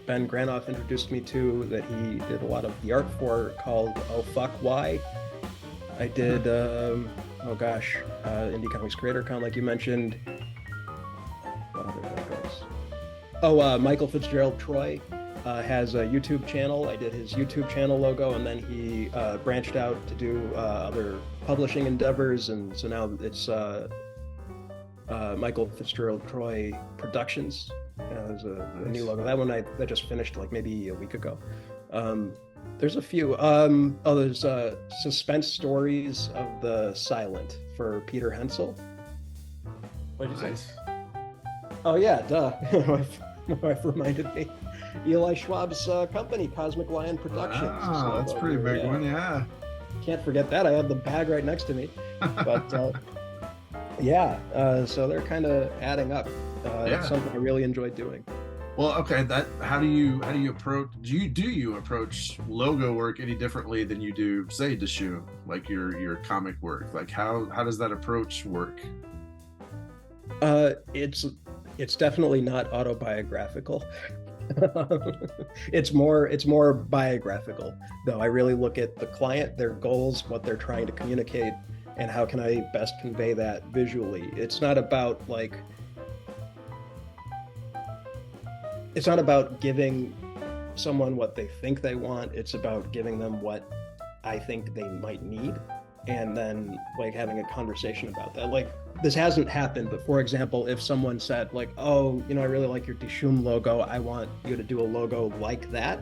Ben Granoff introduced me to that he did a lot of the art for, called Oh Fuck Why. I did, Indie Comics Creator Con, like you mentioned. What other logos? Oh, Michael Fitzgerald Troy has a YouTube channel. I did his YouTube channel logo, and then he branched out to do other publishing endeavors, and so now it's Michael Fitzgerald Troy Productions. There's a new logo. That one that just finished like maybe a week ago. There's a few. There's Suspense Stories of the Silent for Peter Hensel. What did you Nice. say? Oh yeah, duh. My wife reminded me. Eli Schwab's company, Cosmic Lion Productions. Ah, So, that's a pretty big one, yeah. Can't forget that. I have the bag right next to me. But so they're kind of adding up. It's something I really enjoyed doing. Well, okay, how do you approach do you approach logo work any differently than you do, say, DISHOOM, like your comic work? Like how does that approach work? It's definitely not autobiographical. It's more biographical, though. I really look at the client, their goals, what they're trying to communicate, and how can I best convey that visually. It's not about giving someone what they think they want. It's about giving them what I think they might need, and then having a conversation about that. This hasn't happened, but for example, if someone said oh, I really like your DISHOOM logo, I want you to do a logo like that,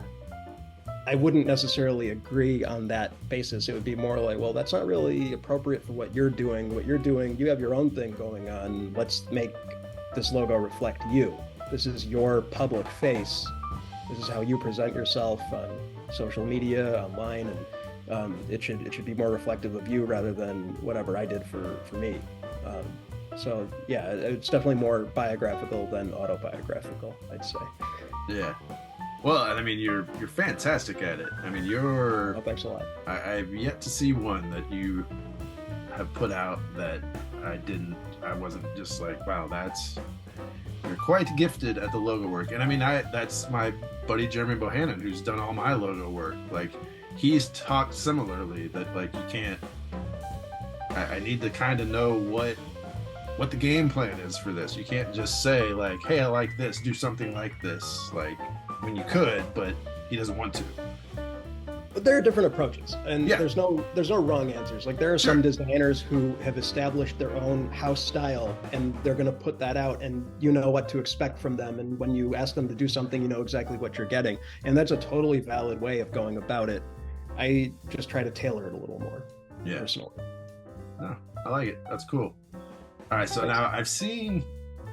I wouldn't necessarily agree on that basis. It would be more like, well, that's not really appropriate for what you're doing. You have your own thing going on. Let's make this logo reflect you. This is your public face. This is how you present yourself on social media, online, and it should be more reflective of you rather than whatever I did for me. So yeah, it's definitely more biographical than autobiographical, I'd say. Yeah. Well, I mean, you're fantastic at it. I mean, Oh, thanks a lot. I've yet to see one that you have put out that I wasn't just like, wow, you're quite gifted at the logo work. And I mean, that's my buddy Jeremy Bohannon, who's done all my logo work. He's talked similarly that you can't, I need to kind of know what the game plan is for this. You can't just say hey, I like this, do something like this. I mean, you could, but he doesn't want to. But there are different approaches, and Yeah. there's no wrong answers. There are Sure. some designers who have established their own house style, and they're going to put that out, and you know what to expect from them. And when you ask them to do something, you know exactly what you're getting, and that's a totally valid way of going about it. I just try to tailor it a little more, personally. No, I like it. That's cool. All right, so Thanks. now I've seen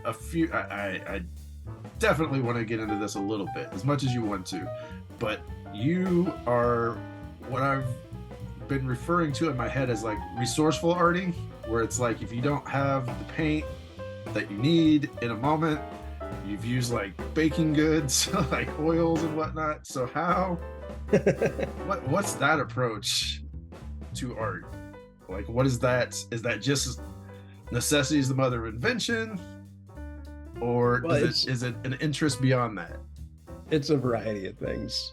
a few. I definitely want to get into this a little bit, as much as you want to, but you are what I've been referring to in my head as resourceful arting, where it's if you don't have the paint that you need in a moment, you've used baking goods, oils and whatnot. So what's that approach to art? What is that? Is that just necessity is the mother of invention, or is it an interest beyond that? It's a variety of things.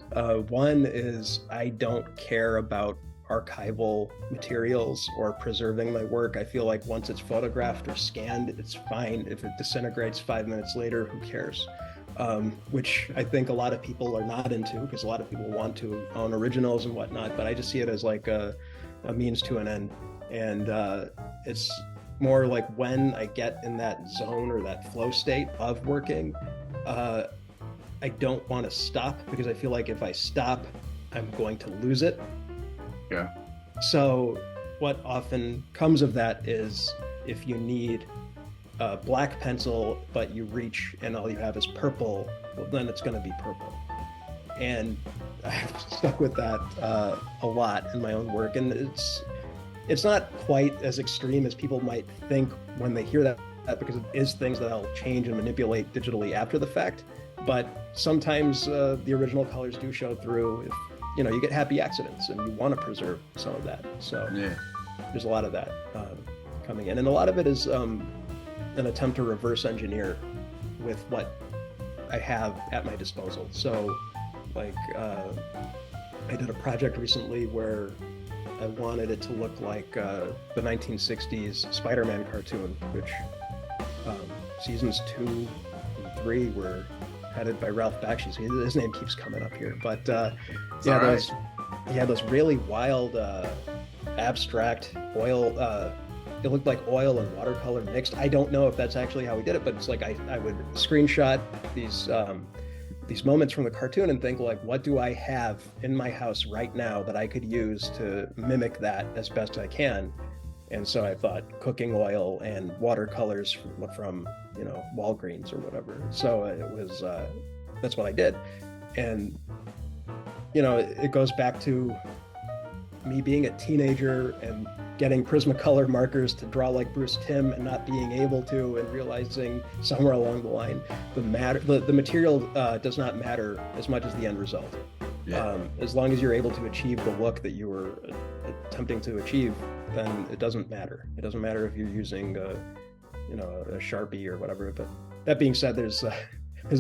One is I don't care about archival materials or preserving my work. I feel like once it's photographed or scanned, it's fine. If it disintegrates 5 minutes later, who cares? Which I think a lot of people are not into, because a lot of people want to own originals and whatnot, but I just see it as a means to an end. And it's more when I get in that zone or that flow state of working, I don't want to stop, because I feel like if I stop, I'm going to lose it. Yeah. So what often comes of that is if you need a black pencil, but you reach and all you have is purple, well, then it's going to be purple. And I've stuck with that a lot in my own work. And it's not quite as extreme as people might think when they hear that, because it is things that I'll change and manipulate digitally after the fact. But sometimes the original colors do show through if, you get happy accidents and you want to preserve some of that. So Yeah. there's a lot of that coming in. And a lot of it is an attempt to reverse engineer with what I have at my disposal. So like I did a project recently where I wanted it to look like the 1960s Spider-Man cartoon, which seasons 2 and 3 were headed by Ralph Bakshi. His name keeps coming up here, but those really wild abstract oil. It looked like oil and watercolor mixed. I don't know if that's actually how he did it, but it's like I would screenshot these moments from the cartoon and think like, what do I have in my house right now that I could use to mimic that as best I can? And so I thought cooking oil and watercolors from Walgreens or whatever. So it was that's what I did. And it goes back to me being a teenager and getting Prismacolor markers to draw like Bruce Timm and not being able to, and realizing somewhere along the line the material does not matter as much as the end result. Yeah. As long as you're able to achieve the look that you were attempting to achieve, then it doesn't matter. It doesn't matter if you're using a Sharpie or whatever. But that being said, there's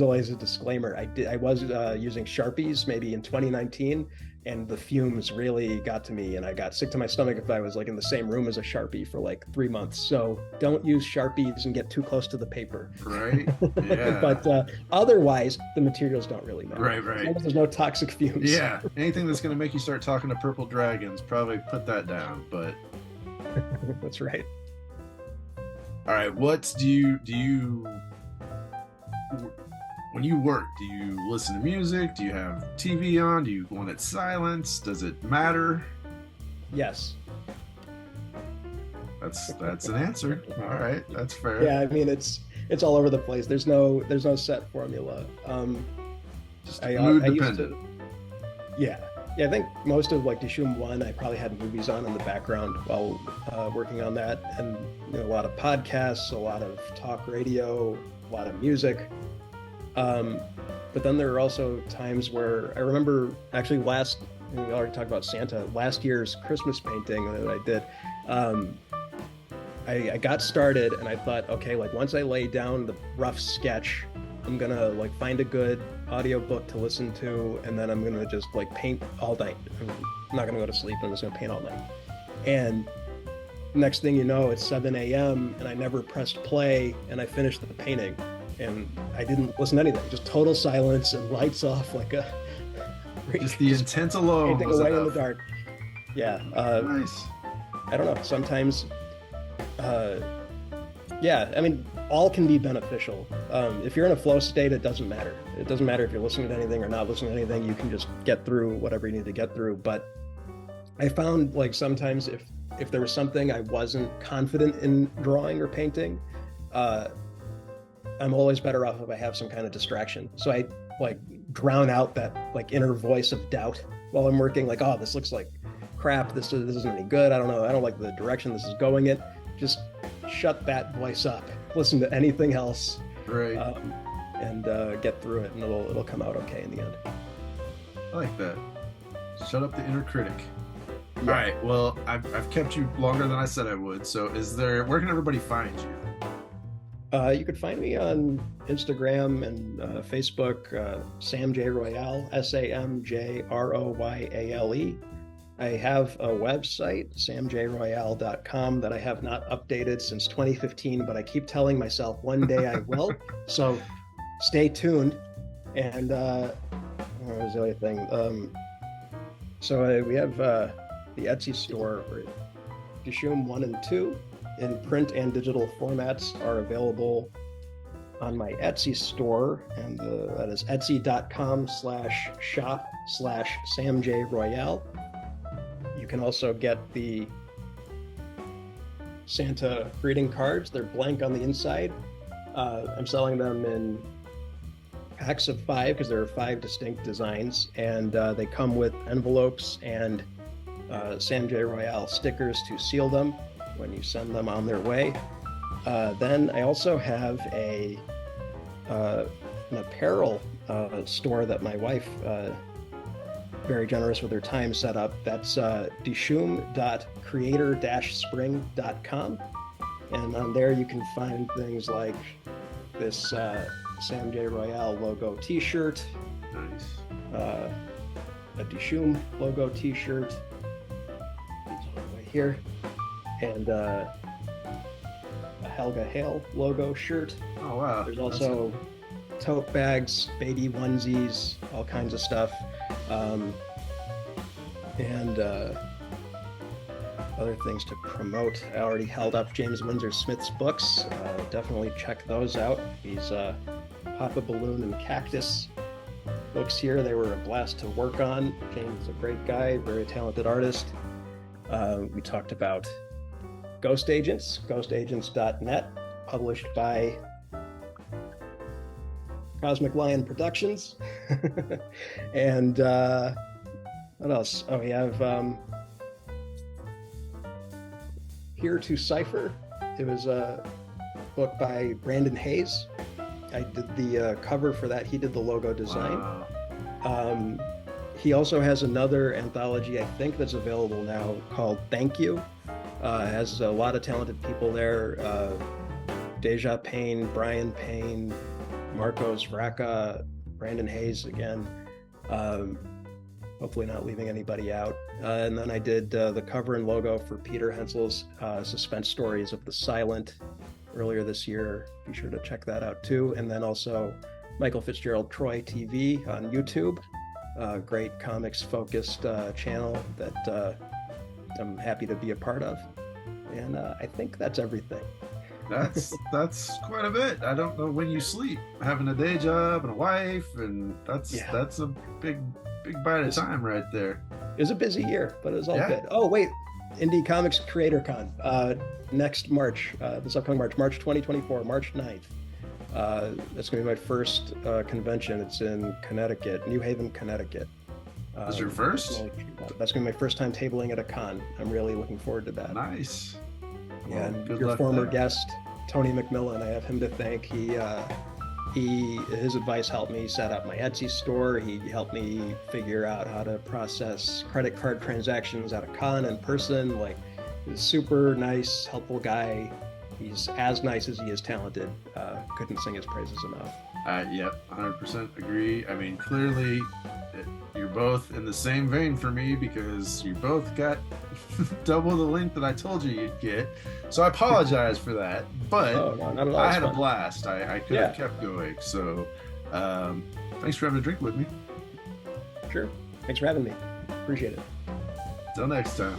always a disclaimer. I was using Sharpies maybe in 2019, and the fumes really got to me, and I got sick to my stomach if I was like in the same room as a Sharpie for like 3 months. So don't use Sharpies and get too close to the paper. Right. Yeah. But otherwise, the materials don't really matter. Right. As long as there's no toxic fumes. Yeah. Anything that's going to make you start talking to purple dragons, probably put that down. But That's right. all right, what do you when you work, do you listen to music? Do you have TV on? Do you want it silenced? Does it matter? Yes. That's an answer. All right, that's fair. Yeah, I mean it's all over the place. There's no set formula. Just mood dependent. Yeah, I think most of like DISHOOM 1, I probably had movies on in the background while working on that, and a lot of podcasts, a lot of talk radio, a lot of music. But then there are also times where I remember actually we already talked about Santa, last year's Christmas painting that I did. I got started and I thought, okay, like once I lay down the rough sketch, I'm gonna like find a good audiobook to listen to, and then I'm gonna just like paint all night. I'm not gonna go to sleep, I'm just gonna paint all night. And next thing you know, it's 7 a.m. and I never pressed play, and I finished the painting. And I didn't listen to anything, just total silence and lights off, like a just the intent alone was away enough. in the dark. Yeah. Nice. I don't know. Sometimes, yeah. I mean, all can be beneficial. If you're in a flow state, it doesn't matter. It doesn't matter if you're listening to anything or not listening to anything. You can just get through whatever you need to get through. But I found like sometimes if there was something I wasn't confident in drawing or painting, I'm always better off if I have some kind of distraction. So I like drown out that like inner voice of doubt while I'm working. Like, oh, this looks like crap. This isn't any good. I don't know. I don't like the direction this is going in. Just shut that voice up. Listen to anything else. Right. And get through it, and it'll come out okay in the end. I like that. Shut up the inner critic. Yeah. All right. Well, I've kept you longer than I said I would. So where can everybody find you? You could find me on Instagram and Facebook, Sam J. Royale, SAMJROYALE. I have a website, samjroyale.com, that I have not updated since 2015, but I keep telling myself one day I will. So stay tuned. And what was the other thing? So we have the Etsy store for DISHOOM 1 and 2. In print and digital formats are available on my Etsy store, and that is etsy.com/shop/SamJRoyale. You You can also get the Santa greeting cards. They're blank on the inside. I'm selling them in packs of 5 because there are 5 distinct designs, and they come with envelopes and Sam J. Royale stickers to seal them when you send them on their way. Then I also have an apparel store that my wife, very generous with her time, set up. That's DISHOOM.creator-spring.com. And on there you can find things like this Sam J. Royale logo t-shirt, Nice. a DISHOOM logo t-shirt, right here, and a Helga Hale logo shirt. Oh wow. There's also tote bags, baby onesies, all kinds of stuff, and other things to promote. I already held up James Windsor Smith's books. Definitely check those out. These Papa Balloon and Cactus books here, they were a blast to work on. James is a great guy, very talented artist. We talked about Ghost Agents, ghostagents.net, published by Cosmic Lion Productions. And what else? Oh, we have Here to Cipher. It was a book by Brandon Hayes. I did the cover for that. He did the logo design. Wow. He also has another anthology, I think, that's available now called Thank You. Has a lot of talented people there. Deja Payne, Brian Payne, Marcos Vraca, Brandon Hayes again. Hopefully not leaving anybody out. And then I did the cover and logo for Peter Hensel's Suspense Stories of the Silent earlier this year. Be sure to check that out too. And then also Michael Fitzgerald Troy TV on YouTube. Great comics focused channel that I'm happy to be a part of. And I think that's everything. That's quite a bit. I don't know when you sleep. Having a day job and a wife, and that's a big bite of time right there. It was a busy year, but it was all good. Oh wait, Indie Comics Creator Con next March, this upcoming March 2024, March 9th. That's going to be my first convention. It's in Connecticut, New Haven, Connecticut. Is your first? That's going to be my first time tabling at a con. I'm really looking forward to that. Nice. Well, and your former guest, Tony McMillan, I have him to thank. His advice helped me set up my Etsy store. He helped me figure out how to process credit card transactions at a con in person. Like, he's a super nice, helpful guy. He's as nice as he is talented. Couldn't sing his praises enough. Yep, 100% agree. I mean, clearly, you're both in the same vein for me because you both got double the length that I told you you'd get. So I apologize for that, but not at all. I had a blast. I could have kept going. So thanks for having a drink with me. Sure. Thanks for having me. Appreciate it. Till next time.